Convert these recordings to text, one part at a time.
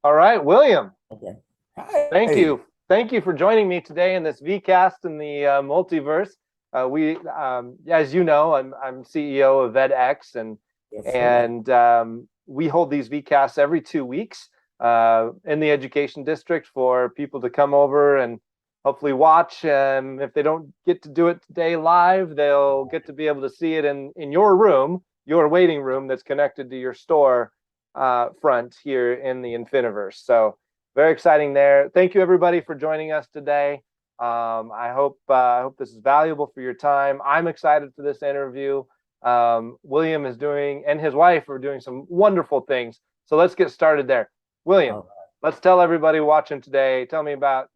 All right, William, Okay. thank Hi. you. Thank you for joining me today in this VCast in the multiverse. As you know, I'm CEO of edX, and Yes, sir. and we hold these VCasts every 2 weeks in the education district for people to come over and hopefully watch. If they don't get to do it today live, they'll get to be able to see it in your room, your waiting room that's connected to your store front here in the Infiniverse. So very exciting there. Thank you everybody for joining us today. I hope this is valuable for your time. I'm excited for this interview. William is doing and his wife are doing some wonderful things. So let's get started there. William, All let's tell everybody watching today. Tell me about,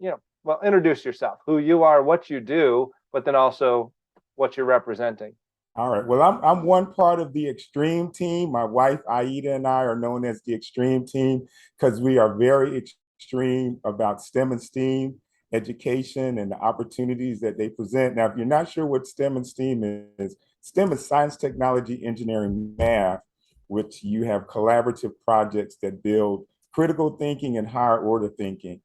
well, introduce yourself, who you are, what you do, but then also what you're representing. all right. Well, I'm one part of the Extreme team. My wife Aida and I are known as the Extreme team because we are very extreme about STEM and STEAM education and the opportunities that they present. Now, if you're not sure what STEM and STEAM is, STEM is science, technology, engineering, math, which you have collaborative projects that build critical thinking and higher order thinking.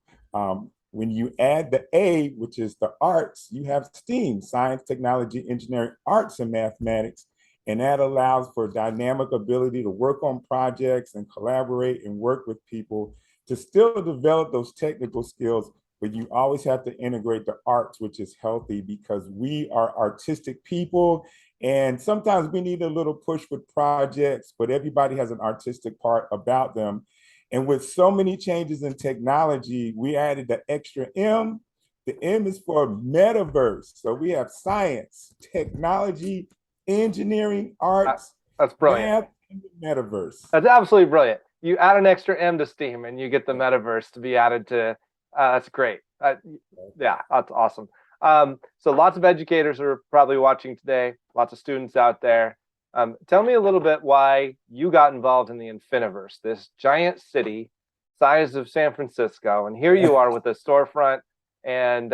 When you add the A, which is the arts, you have STEAM, science, technology, engineering, arts, and mathematics. And that allows for dynamic ability to work on projects and collaborate and work with people to still develop those technical skills. But you always have to integrate the arts, which is healthy because we are artistic people. And sometimes we need a little push with projects, but everybody has an artistic part about them. And with so many changes in technology, we added the extra M. The M is for metaverse. So we have science, technology, engineering, Uh, arts, that's brilliant. math, and the metaverse. That's absolutely brilliant. You add an extra M to Steam and you get the metaverse to be added to. That's great. Yeah, that's awesome. So lots of educators are probably watching today, lots of students out there. Tell me a little bit why you got involved in the Infiniverse, this giant city size of San Francisco, and here you are with a storefront and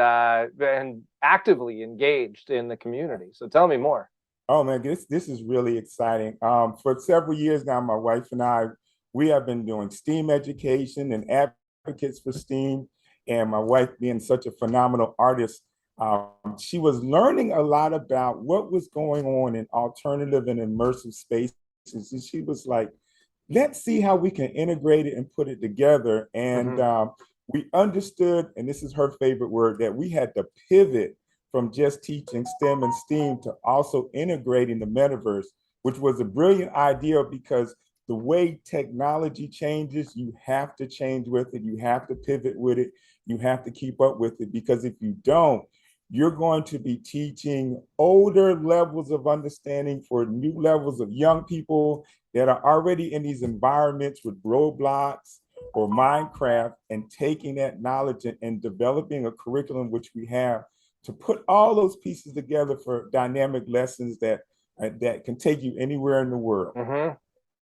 actively engaged in the community. So tell me more. Oh man, this is really exciting. For several years now, my wife and I, we have been doing STEAM education and advocates for STEAM. And my wife, being such a phenomenal artist, she was learning a lot about what was going on in alternative and immersive spaces. And she was like, let's see how we can integrate it and put it together. And Hmm. we understood, and this is her favorite word, that we had to pivot from just teaching STEM and STEAM to also integrating the metaverse, which was a brilliant idea because the way technology changes, you have to change with it, you have to pivot with it, you have to keep up with it, because if you don't, you're going to be teaching older levels of understanding for new levels of young people that are already in these environments with Roblox or Minecraft, and taking that knowledge and developing a curriculum which we have to put all those pieces together for dynamic lessons that can take you anywhere in the world. Hmm.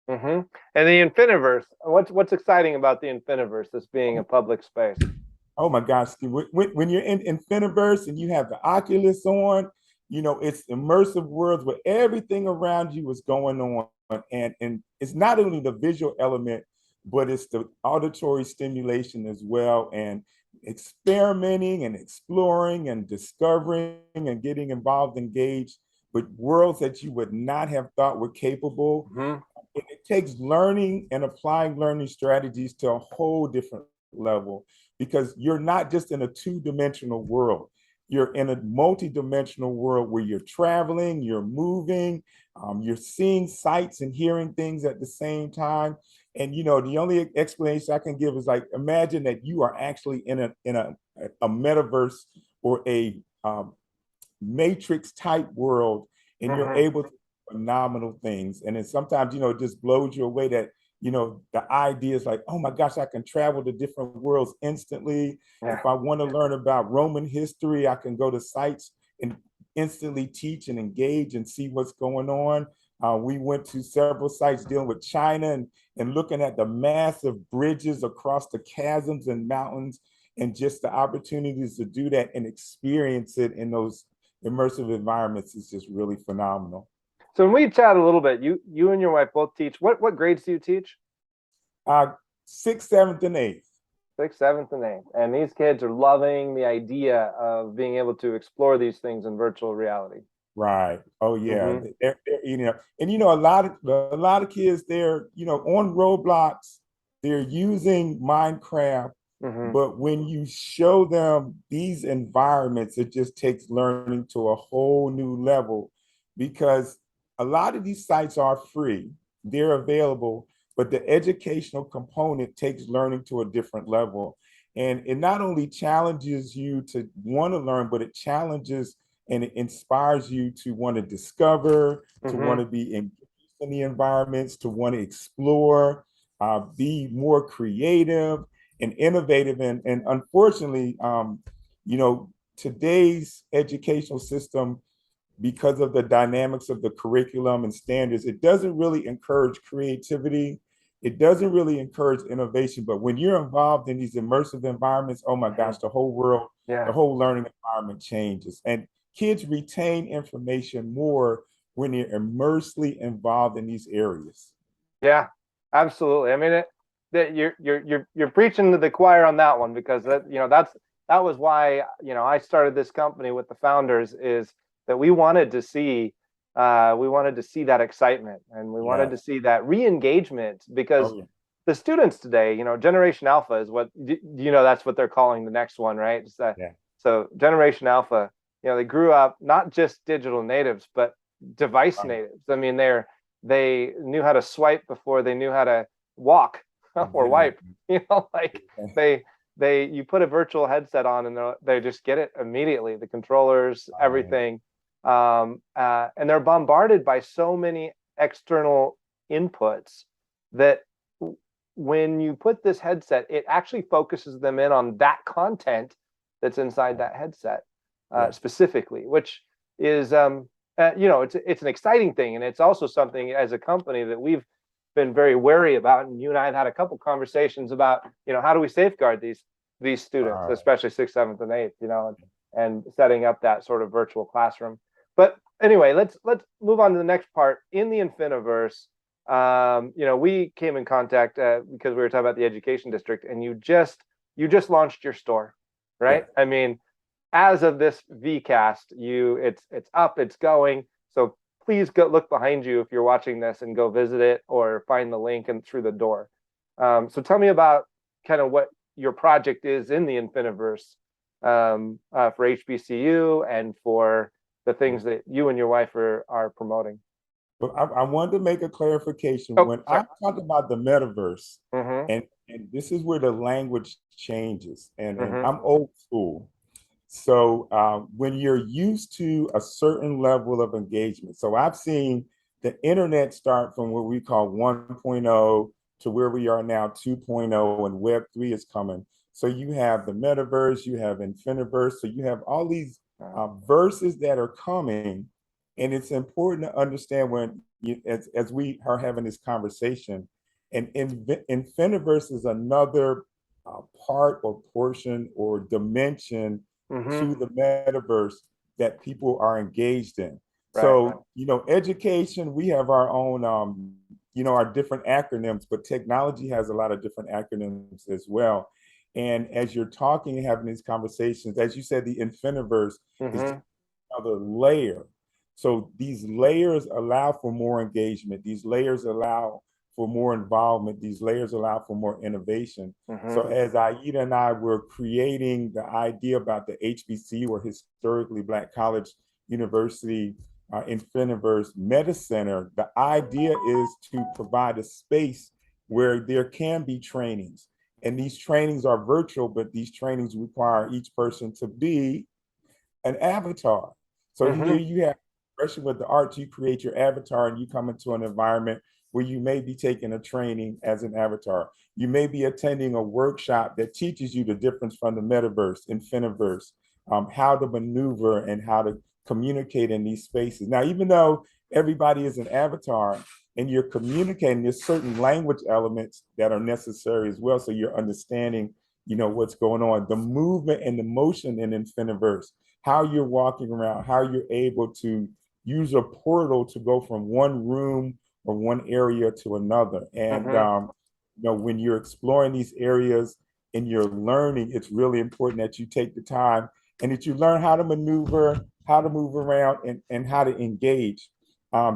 Hmm. And the Infiniverse, what's exciting about the Infiniverse, this being a public space? Oh my gosh, when you're in Infiniverse and you have the Oculus on, it's immersive worlds where everything around you is going on. And it's not only the visual element, but it's the auditory stimulation as well. And experimenting and exploring and discovering and getting involved, engaged with worlds that you would not have thought were capable. Hmm. It takes learning and applying learning strategies to a whole different level, because you're not just in a two-dimensional world. You're in a multi-dimensional world where you're traveling, you're moving, you're seeing sights and hearing things at the same time. And the only explanation I can give is like, imagine that you are actually in a metaverse or a matrix type world, and you're Hmm. able to do phenomenal things. And then sometimes, it just blows you away that, the idea is like, oh my gosh, I can travel to different worlds instantly. Yeah. If I want to learn about Roman history, I can go to sites and instantly teach and engage and see what's going on. We went to several sites dealing with China, and looking at the massive bridges across the chasms and mountains, and just the opportunities to do that and experience it in those immersive environments is just really phenomenal. So when we chat a little bit, you and your wife both teach. What grades do you teach? Uh, 6th, 7th, and 8th. 6th, 7th, and 8th. And these kids are loving the idea of being able to explore these things in virtual reality. Right. Oh yeah. Mm-hmm. A lot of kids, they're on Roblox, they're using Minecraft, Mm-hmm. but when you show them these environments, it just takes learning to a whole new level, because a lot of these sites are free, they're available, but the educational component takes learning to a different level. And it not only challenges you to want to learn, but it challenges and it inspires you to want to discover, to want to be engaged in the environments, to want to explore, be more creative and innovative. And unfortunately, today's educational system, because of the dynamics of the curriculum and standards, it doesn't really encourage creativity. It doesn't really encourage innovation. But when you're involved in these immersive environments, oh my gosh, the whole world, the whole learning environment changes. And kids retain information more when they're immersely involved in these areas. Yeah, absolutely. I mean, you're preaching to the choir on that one, because that was why I started this company with the founders, is that we wanted to see that excitement, and we wanted to see that re-engagement, because the students today, Generation Alpha is what that's what they're calling the next one, right? So Generation Alpha, they grew up not just digital natives, but device natives. I mean, they knew how to swipe before they knew how to walk or wipe. You put a virtual headset on and they just get it immediately. The controllers, everything, and they're bombarded by so many external inputs that when you put this headset, it actually focuses them in on that content that's inside that headset. Specifically, which is it's an exciting thing, and it's also something as a company that we've been very wary about. And you and I had a couple conversations about how do we safeguard these students, especially 6th, 7th, and 8th, and setting up that sort of virtual classroom. But anyway, let's move on to the next part. In the Infiniverse, we came in contact because we were talking about the education district, and you just launched your store, right? I mean, as of this VCast, it's up, it's going. So please go look behind you if you're watching this and go visit it, or find the link and through the door. So tell me about kind of what your project is in the Infiniverse for HBCU and for the things that you and your wife are promoting. But I wanted to make a clarification. When I talk about the metaverse, and this is where the language changes, and I'm old school. So when you're used to a certain level of engagement, so I've seen the internet start from what we call 1.0 to where we are now 2.0, and Web 3 is coming. So you have the metaverse, you have Infiniverse, so you have all these verses that are coming. And it's important to understand as we are having this conversation, and Infiniverse is another part or portion or dimension to the metaverse that people are engaged in. So, education, we have our own, our different acronyms, but technology has a lot of different acronyms as well. And as you're talking and having these conversations, as you said, the Infiniverse is another layer. So these layers allow for more engagement. These layers allow for more involvement. These layers allow for more innovation. So as Aida and I were creating the idea about the HBCU, or historically Black college university, Infiniverse MetaCenter, the idea is to provide a space where there can be trainings. And these trainings are virtual, but these trainings require each person to be an avatar. So here you have, especially with the arts, you create your avatar and you come into an environment where you may be taking a training as an avatar. You may be attending a workshop that teaches you the difference from the metaverse, Infiniverse, how to maneuver and how to communicate in these spaces. Now, even though everybody is an avatar and you're communicating, there's certain language elements that are necessary as well. So you're understanding, what's going on, the movement and the motion in Infiniverse, how you're walking around, how you're able to use a portal to go from one room or one area to another. And when you're exploring these areas and you're learning, it's really important that you take the time and that you learn how to maneuver, how to move around, and how to engage.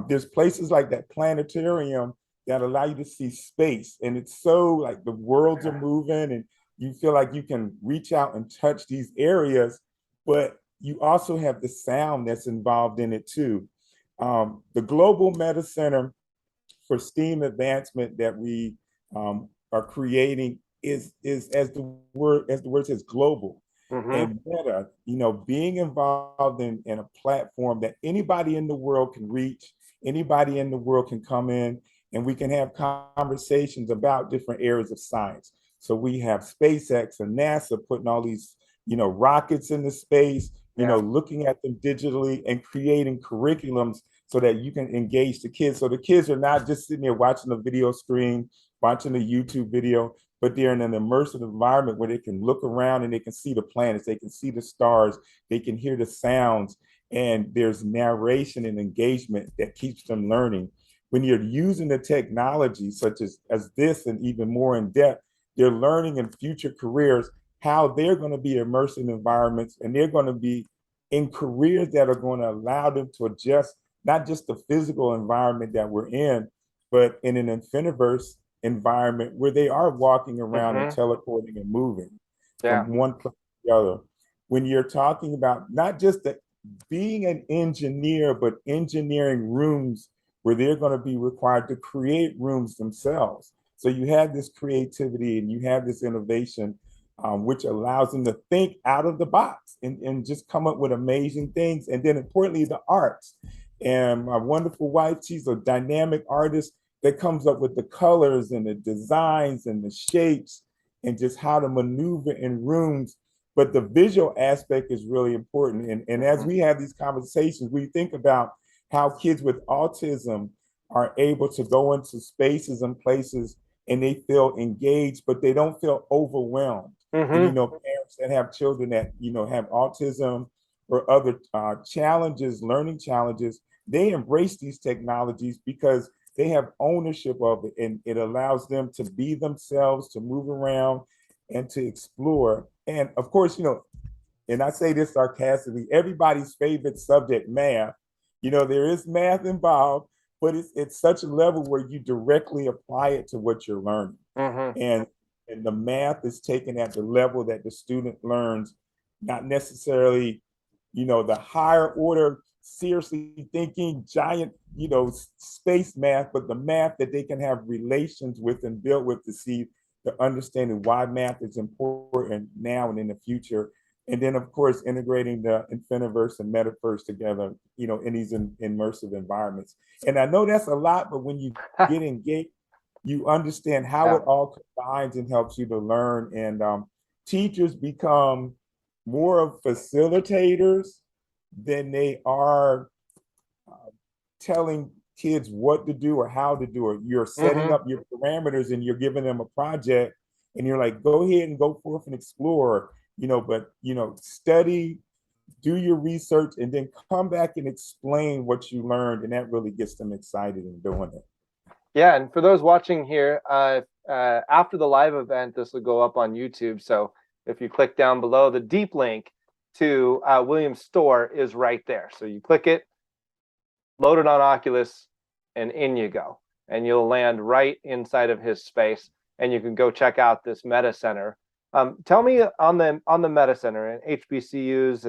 There's places like that planetarium that allow you to see space, and it's so like the worlds are moving, and you feel like you can reach out and touch these areas, but you also have the sound that's involved in it too. The Global MetaCenter for STEAM advancement that we are creating is as the word says, global. And meta, being involved in a platform that anybody in the world can reach, anybody in the world can come in, and we can have conversations about different areas of science. So we have SpaceX and NASA putting all these, rockets into space, looking at them digitally and creating curriculums so that you can engage the kids. So the kids are not just sitting there watching a video screen, watching a YouTube video, but they're in an immersive environment where they can look around and they can see the planets, they can see the stars, they can hear the sounds, and there's narration and engagement that keeps them learning. When you're using the technology such as this and even more in depth, they're learning in future careers how they're going to be immersed in environments, and they're going to be in careers that are going to allow them to adjust not just the physical environment that we're in, but in an Infiniverse environment where they are walking around and teleporting and moving from one place to the other. When you're talking about not just being an engineer, but engineering rooms where they're going to be required to create rooms themselves. So you have this creativity and you have this innovation, which allows them to think out of the box and just come up with amazing things. And then importantly, the arts. And my wonderful wife, she's a dynamic artist that comes up with the colors and the designs and the shapes and just how to maneuver in rooms. But the visual aspect is really important. And as we have these conversations, we think about how kids with autism are able to go into spaces and places and they feel engaged, but they don't feel overwhelmed. And, parents that have children that, have autism or other challenges, learning challenges, they embrace these technologies because they have ownership of it, and it allows them to be themselves, to move around and to explore. And of course, and I say this sarcastically, everybody's favorite subject, math, there is math involved, but it's such a level where you directly apply it to what you're learning. And the math is taken at the level that the student learns, not necessarily, the higher order, seriously thinking, giant, space math, but the math that they can have relations with and build with to see the understanding why math is important now and in the future. And then, of course, integrating the Infiniverse and Metaverse together, in these immersive environments. And I know that's a lot, but when you get engaged, you understand how it all combines and helps you to learn. And teachers become more of facilitators than they are telling kids what to do or how to do it. You're setting up your parameters and you're giving them a project and you're like, go ahead and go forth and explore, but, study, do your research, and then come back and explain what you learned. And that really gets them excited in doing it. Yeah, and for those watching here, after the live event, this will go up on YouTube. So if you click down below, the deep link to William's store is right there. So you click it, load it on Oculus, and in you go. And you'll land right inside of his space, and you can go check out this MetaCenter. Tell me on the MetaCenter and HBCUs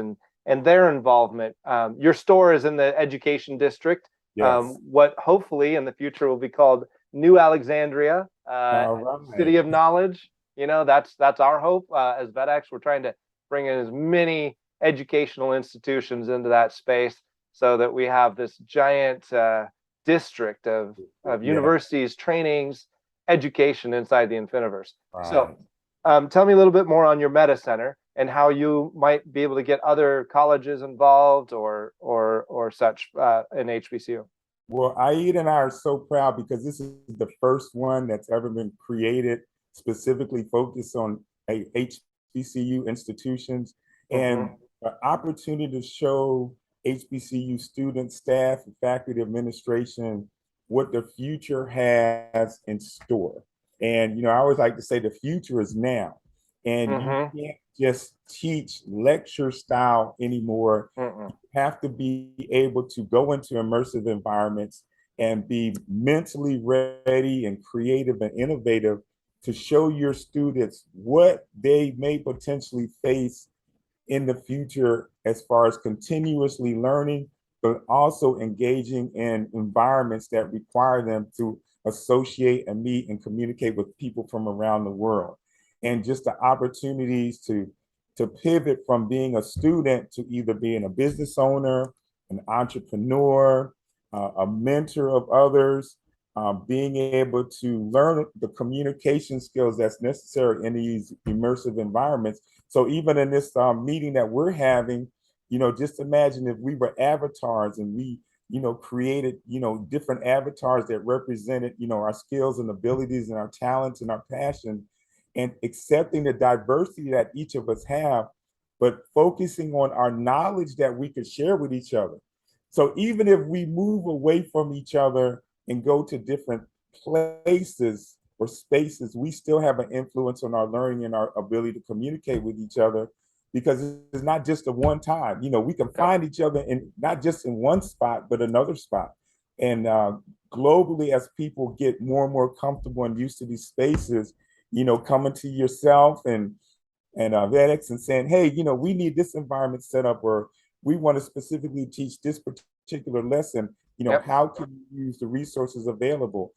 and their involvement. Your store is in the education district. Yes. What hopefully in the future will be called New Alexandria, City of Knowledge. That's our hope as VetX. We're trying to bring in as many educational institutions into that space so that we have this giant district of universities, trainings, education inside the Infiniverse. So tell me a little bit more on your MetaCenter and how you might be able to get other colleges involved or such in HBCU. Well, Aida and I are so proud because this is the first one that's ever been created specifically focused on HBCU institutions, and the opportunity to show HBCU students, staff, and faculty, administration what the future has in store. And, I always like to say the future is now. And you Mm-hmm. can't just teach lecture style anymore. Mm-mm. You have to be able to go into immersive environments and be mentally ready and creative and innovative to show your students what they may potentially face in the future as far as continuously learning, but also engaging in environments that require them to associate and meet and communicate with people from around the world. And just the opportunities to pivot from being a student to either being a business owner, an entrepreneur, a mentor of others, being able to learn the communication skills that's necessary in these immersive environments. So even in this meeting that we're having, just imagine if we were avatars and we, created, different avatars that represented, our skills and abilities and our talents and our passion, and accepting the diversity that each of us have, but focusing on our knowledge that we could share with each other. So even if we move away from each other and go to different places or spaces, we still have an influence on our learning and our ability to communicate with each other, because it's not just a one time. We can Yep. find each other in not just in one spot, but another spot. And globally, as people get more and more comfortable and used to these spaces, coming to yourself and VedX and saying, hey, we need this environment set up, or we want to specifically teach this particular lesson. Yep. How can you use the resources available?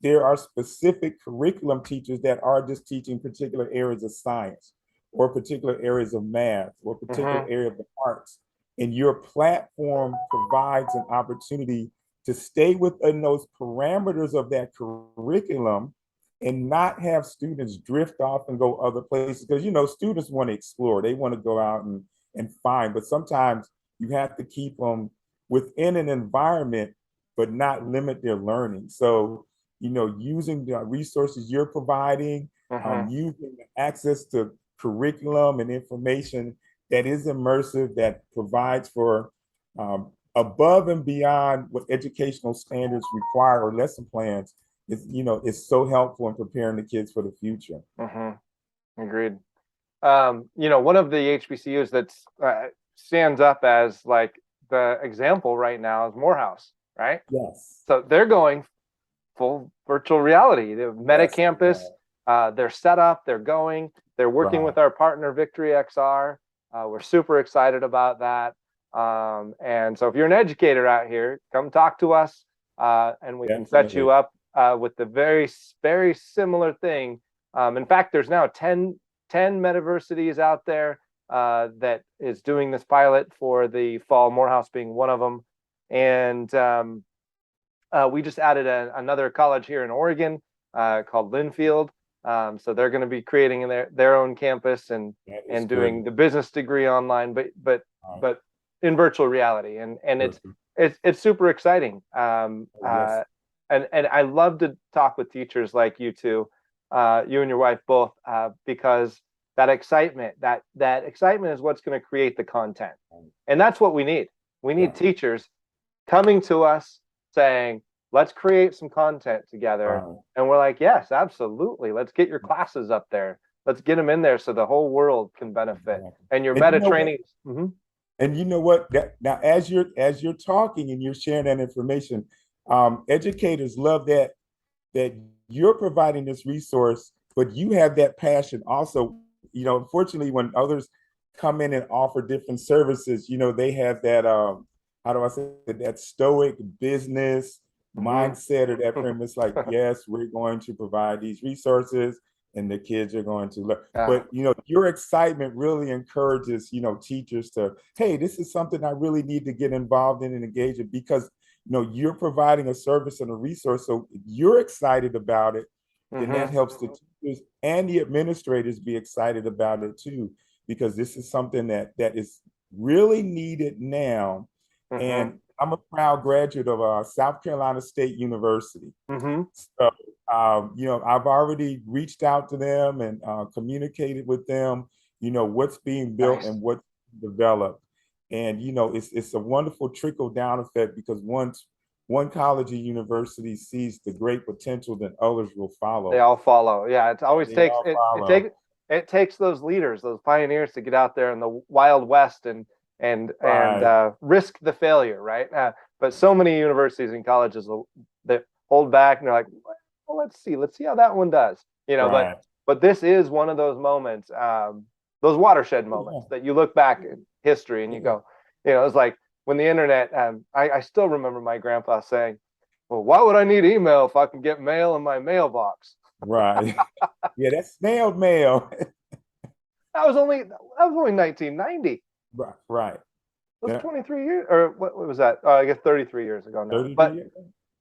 There are specific curriculum teachers that are just teaching particular areas of science or particular areas of math or particular Mm-hmm. area of the arts. And your platform provides an opportunity to stay within those parameters of that curriculum and not have students drift off and go other places. Because, students want to explore, they want to go out and find, but sometimes you have to keep them within an environment, but not limit their learning. So, using the resources you're providing, Mm-hmm. using the access to curriculum and information that is immersive, that provides for above and beyond what educational standards require or lesson plans, is so helpful in preparing the kids for the future. Mm-hmm. Agreed. One of the HBCUs that's stands up as like the example right now is Morehouse, right? Yes. So they're going full virtual reality. The Yes. MetaCampus, they're set up, they're going, they're working Right. with our partner Victory XR. We're super excited about that. And so if you're an educator out here, come talk to us, and we can set you Definitely. up with the very, very similar thing. In fact, there's now 10 metaversities out there that is doing this pilot for the fall, Morehouse being one of them. And we just added another college here in Oregon called Linfield. So they're going to be creating their own campus and doing great. the business degree online, but in virtual reality, and it's super exciting. Yes. And I love to talk with teachers like you two, you and your wife both, because that excitement is what's going to create the content, and that's what we need. We need teachers coming to us saying, let's create some content together. And we're like, yes, absolutely. Let's get your classes up there. Let's get them in there so the whole world can benefit. And your meta training. Mm-hmm. And you know what? Now, as you're talking and you're sharing that information, educators love that you're providing this resource, but you have that passion also. Unfortunately, when others come in and offer different services, they have that how do I say that stoic business mindset or that premise, like, yes, we're going to provide these resources and the kids are going to learn. But your excitement really encourages, teachers to, hey, this is something I really need to get involved in and engage in, because you're providing a service and a resource. So if you're excited about it, then that helps the teachers and the administrators be excited about it too, because this is something that is really needed now. And I'm a proud graduate of South Carolina State University. So, I've already reached out to them and communicated with them, what's being built and what's developed. And, it's a wonderful trickle down effect, because once one college or university sees the great potential, then others will They follow. all follow. Yeah, it always They takes all follow. it takes those leaders, those pioneers, to get out there in the wild west and Right. risk the failure, right? But so many universities and colleges that hold back and they're like, well, let's see how that one does, you know. Right. But this is one of those moments, those watershed Yeah. moments that you look back in history and you Yeah. go, you know, it's like when the internet. I still remember my grandpa saying, well, why would I need email if I can get mail in my mailbox? Right. Yeah, that's snail mail. That was only 1990. Right. Right. It was Yeah. 23 years, or what was that? I guess 33 years ago now. 33 years.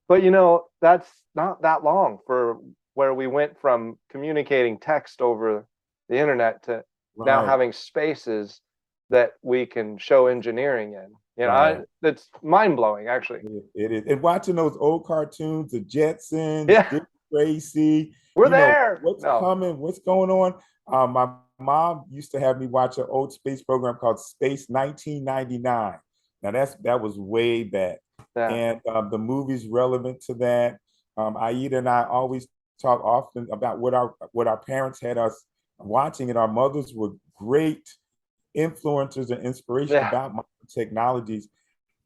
But you know, that's not that long for where we went from communicating text over the internet to now Right. having spaces that we can show engineering in. You know, Right. that's mind blowing, actually. It is. And watching those old cartoons, the Jetsons, Yeah, Dick Tracy, we're there. what's No, coming, what's going on. My mom used to have me watch an old space program called Space 1999. Now that was way back. yeah, And the movies relevant to that. Aida and I always talk often about what our parents had us watching, and our mothers were great influencers and inspiration yeah, about modern technologies.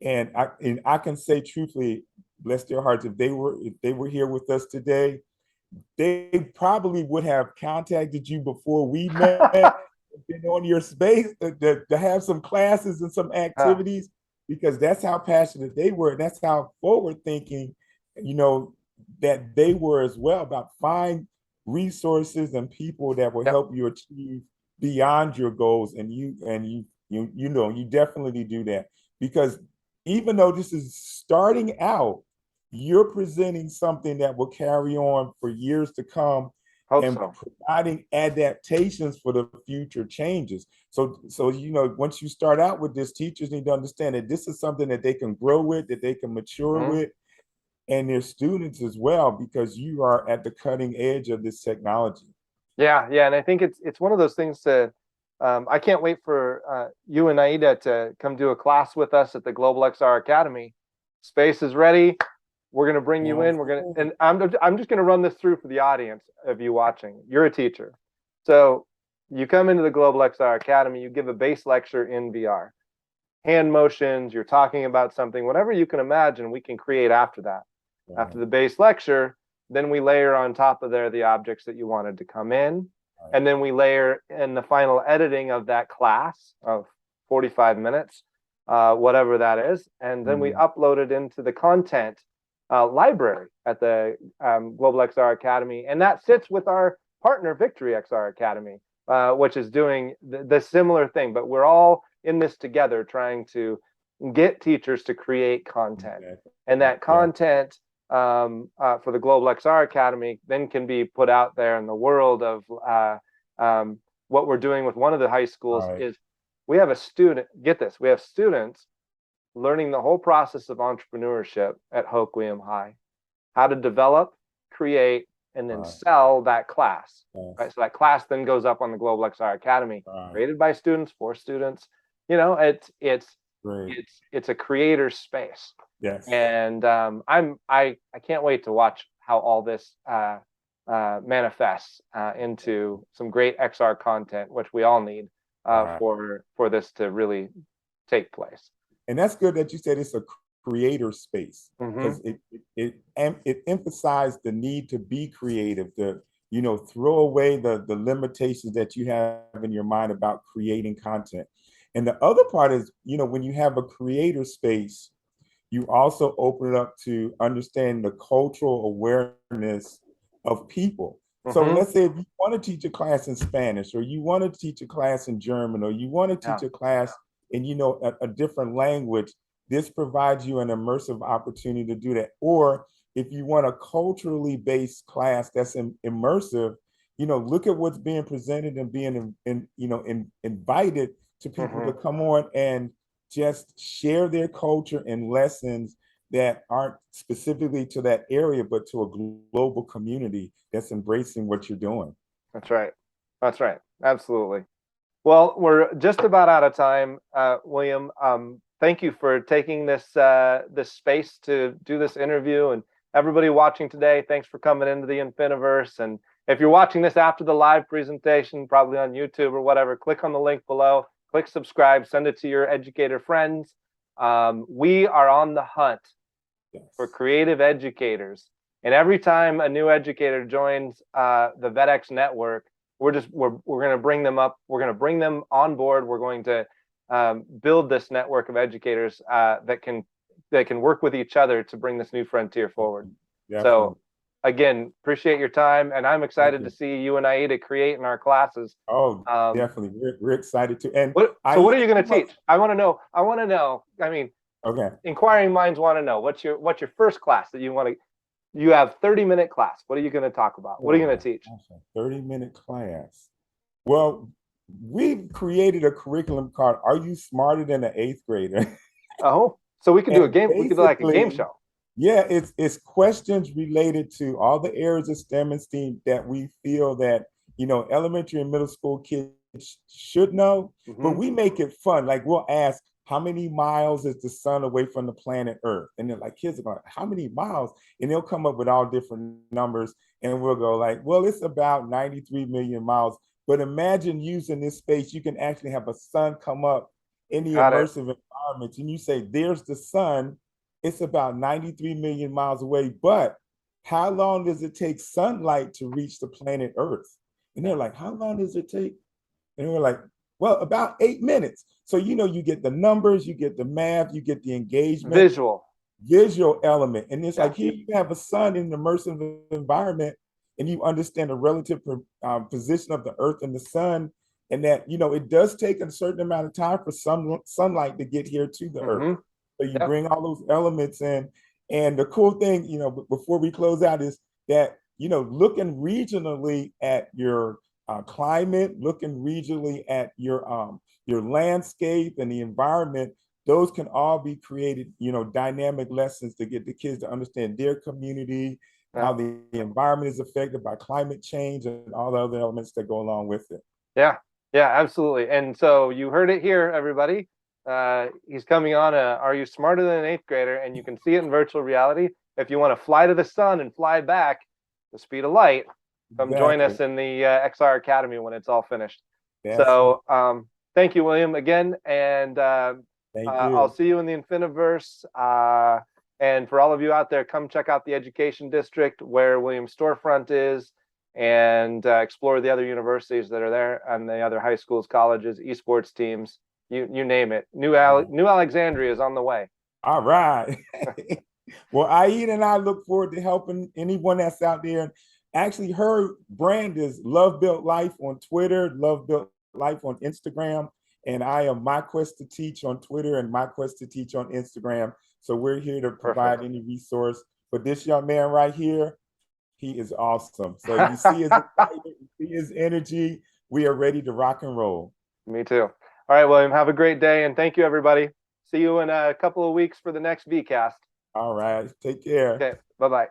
And I can say truthfully, bless their hearts, if they were here with us today, they probably would have contacted you before we met, been on your space to have some classes and some uh, activities, because that's how passionate they were. And that's how forward thinking, you know, that they were as well, about find resources and people that will yep. help you achieve beyond your goals. And you definitely do that, because even though this is starting out, you're presenting something that will carry on for years to come Hope and so. providing adaptations for the future changes. So once you start out with this, teachers need to understand that this is something that they can grow with, that they can mature Hmm. with, and their students as well, because you are at the cutting edge of this technology. Yeah, yeah, and I think it's one of those things to. I can't wait for you and Aida to come do a class with us at the Global XR Academy. Space is ready. We're going to bring you in. And I'm just going to run this through for the audience of you watching. You're a teacher, so you come into the Global XR Academy. You give a base lecture in VR, hand motions. You're talking about something, whatever you can imagine. We can create after that. After the base lecture, then we layer on top of there the objects that you wanted to come in. And then we layer in the final editing of that class of 45 minutes, whatever that is. And then we upload it into the content library at the Global XR Academy. And that sits with our partner, Victory XR Academy, which is doing the similar thing. But we're all in this together trying to get teachers to create content. And that content for the Global XR Academy then can be put out there in the world of what we're doing with one of the high schools is we have a student, get this, we have students learning the whole process of entrepreneurship at Hoquiam High, how to develop, create, and then sell that class. Right. So that class then goes up on the Global XR Academy, created by students for students. You know, it's a creator space. Yes. And I can't wait to watch how all this manifests into some great XR content, which we all need for this to really take place. And that's good that you said it's a creator space, because it emphasized the need to be creative, to throw away the limitations that you have in your mind about creating content. And the other part is, when you have a creator space, you also open it up to understand the cultural awareness of people. So let's say if you want to teach a class in Spanish, or you want to teach a class in German, or you want to teach a class in a different language, this provides you an immersive opportunity to do that. Or if you want a culturally based class that's immersive, look at what's being presented and being invited to people to come on and just share their culture and lessons that aren't specifically to that area, but to a global community that's embracing what you're doing. That's right. That's right. Absolutely. Well, we're just about out of time, William. thank you for taking this this space to do this interview, and everybody watching today, thanks for coming into the Infiniverse. And if you're watching this after the live presentation, probably on YouTube or whatever, click on the link below, click subscribe, send it to your educator friends. We are on the hunt for creative educators, and every time a new educator joins the VEDX network, we're going to bring them up. We're going to bring them on board. We're going to build this network of educators that can work with each other to bring this new frontier forward. Definitely. So again, appreciate your time, and I'm excited to see you and Aida create in our classes. Oh, definitely. We're excited to. And what are you going to teach? I want to know. I mean, okay. Inquiring minds want to know what's your first class that you want to. You have 30-minute class. What are you going to talk about? What are you going to teach? 30-minute class. Well, we've created a curriculum called "Are You Smarter Than an Eighth Grader?" Oh, so we could do a game. We could do like a game show. Yeah, it's questions related to all the areas of STEM and STEAM that we feel that elementary and middle school kids should know, but we make it fun. Like we'll ask, how many miles is the sun away from the planet Earth? And they're like, kids are going, how many miles? And they'll come up with all different numbers. And we'll go like, well, it's about 93 million miles. But imagine using this space, you can actually have a sun come up in the immersive environment. And you say, there's the sun. It's about 93 million miles away. But how long does it take sunlight to reach the planet Earth? And they're like, how long does it take? And we're like, well, about 8 minutes. So, you get the numbers, you get the math, you get the engagement. Visual element. And it's like, here you have a sun in an immersive environment, and you understand the relative position of the Earth and the sun. And that, it does take a certain amount of time for sunlight to get here to the Earth. So you bring all those elements in. And the cool thing, before we close out is that, looking regionally at your climate, looking regionally at your landscape and the environment, those can all be created, dynamic lessons to get the kids to understand their community, how the environment is affected by climate change and all the other elements that go along with it. Yeah, absolutely. And so you heard it here, everybody. He's coming on Are You Smarter Than an Eighth Grader? And you can see it in virtual reality. If you want to fly to the sun and fly back the speed of light, come join us in the XR Academy when it's all finished. So thank you, William, again. And I'll see you in the Infiniverse. And for all of you out there, come check out the Education District where William's storefront is, and explore the other universities that are there and the other high schools, colleges, esports teams, you name it. New Alexandria is on the way. All right. Well, Aida and I look forward to helping anyone that's out there. Actually, her brand is Love Built Life on Twitter, Love Built Life on Instagram, and I am My Quest to Teach on Twitter and My Quest to Teach on Instagram. So we're here to provide any resource. But this young man right here, he is awesome. So you see his excitement, you see his energy. We are ready to rock and roll. Me too. All right, William, have a great day, and thank you, everybody. See you in a couple of weeks for the next VCast. All right, take care. Okay, bye-bye.